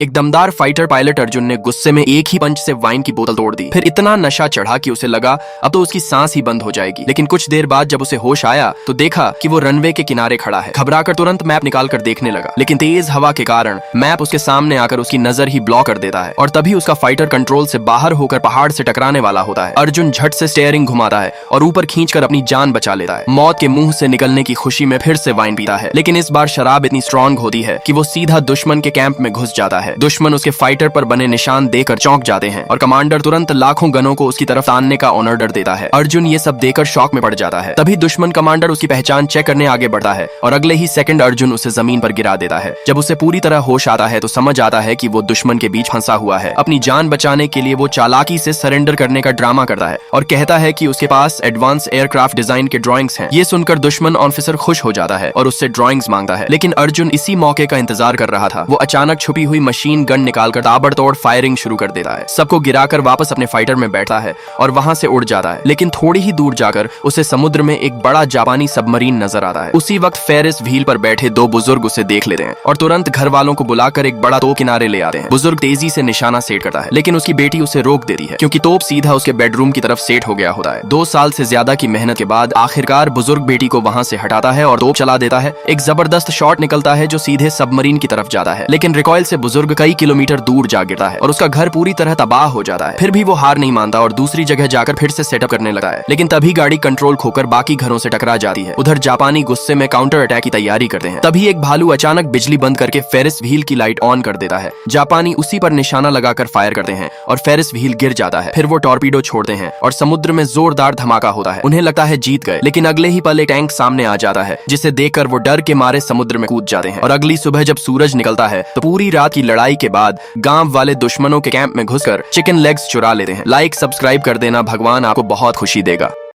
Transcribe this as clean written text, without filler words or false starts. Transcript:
एक दमदार fighter pilot Arjun ने गुस्से में एक ही पंच से वाइन की बोतल तोड़ दी। फिर इतना नशा चढ़ा कि उसे लगा अब तो उसकी सांस ही बंद हो जाएगी। लेकिन कुछ देर बाद जब उसे होश आया तो देखा कि वो रनवे के किनारे खड़ा है। घबराकर तुरंत मैप निकालकर देखने लगा, लेकिन तेज हवा के कारण मैप उसके सामने आकर उसकी नजर ही ब्लॉक कर देता है और तभी उसका फाइटर कंट्रोल से बाहर होकर पहाड़ से टकराने वाला होता है। अर्जुन झट से स्टीयरिंग घुमाता है और ऊपर खींचकर अपनी जान बचा लेता है। मौत के मुंह से निकलने की खुशी में फिर से वाइन पीता है, लेकिन इस बार शराब इतनी स्ट्रॉन्ग होती है कि वो सीधा दुश्मन के कैंप में घुस जाता है। दुश्मन उसके फाइटर पर बने निशान देकर चौंक जाते हैं और कमांडर तुरंत लाखों गनों को उसकी तरफ तानने का ऑर्डर देता है। अर्जुन ये सब देकर शॉक में पड़ जाता है। तभी दुश्मन कमांडर उसकी पहचान चेक करने आगे बढ़ता है और अगले ही सेकंड अर्जुन उसे जमीन पर गिरा देता है। जब उसे पूरी तरह होश आता है तो समझ आता है कि वो दुश्मन के बीच फंसा हुआ है। अपनी जान बचाने के लिए वो चालाकी से सरेंडर करने का ड्रामा करता है और कहता है कि उसके पास एडवांस एयरक्राफ्ट डिजाइन के ड्राइंग्स हैं। ये सुनकर दुश्मन ऑफिसर खुश हो जाता है और उससे ड्राइंग्स मांगता है, लेकिन अर्जुन इसी मौके का इंतजार कर रहा था। वो अचानक छुपी हुई मशीन गन निकालकर ताबड़तोड़ फायरिंग शुरू कर देता है। सबको गिराकर वापस अपने फाइटर में बैठता है और वहां से उड़ जाता है। लेकिन थोड़ी ही दूर जाकर उसे समुद्र में एक बड़ा जापानी सबमरीन नजर आता है। उसी वक्त फेरिस व्हील पर बैठे दो बुजुर्ग उसे देख लेते हैं और तुरंत घर वालों को बुलाकर एक बड़ा तोप किनारे ले आते हैं। बुजुर्ग तेजी से निशाना सेट करता है, लेकिन उसकी बेटी उसे रोक देती है क्योंकि तोप सीधा उसके बेडरूम की तरफ सेट हो गया होता है। 2 साल से ज्यादा की मेहनत के बाद आखिरकार बुजुर्ग बेटी को वहां से हटाता है और तोप चला देता है। एक जबरदस्त शॉट निकलता है जो सीधे सबमरीन की तरफ जाता है, लेकिन रिकॉइल से बुजुर्ग कई किलोमीटर दूर जा गिरता है और उसका घर पूरी तरह तबाह हो जाता है। फिर भी वो हार नहीं मानता और दूसरी जगह जाकर फिर से सेटअप करने लगा है, लेकिन तभी गाड़ी कंट्रोल खोकर बाकी घरों से टकरा जाती है। उधर जापानी गुस्से में काउंटर अटैक की तैयारी करते हैं। तभी एक भालू अचानक बिजली बंद करके फेरिस व्हील की लाइट ऑन कर देता है। जापानी उसी पर निशाना लगाकर फायर करते हैं और फेरिस व्हील गिर जाता है। फिर वो टॉर्पीडो छोड़ते हैं और समुद्र में जोरदार धमाका होता है। उन्हें लगता है जीत गए, लेकिन अगले ही पल एक टैंक सामने आ जाता है जिसे देखकर वो डर के मारे समुद्र में कूद जाते हैं। और अगली सुबह जब सूरज निकलता है तो पूरी रात की लड़ाई के बाद गांव वाले दुश्मनों के कैंप में घुसकर चिकन लेग्स चुरा लेते हैं। लाइक सब्सक्राइब कर देना, भगवान आपको बहुत खुशी देगा।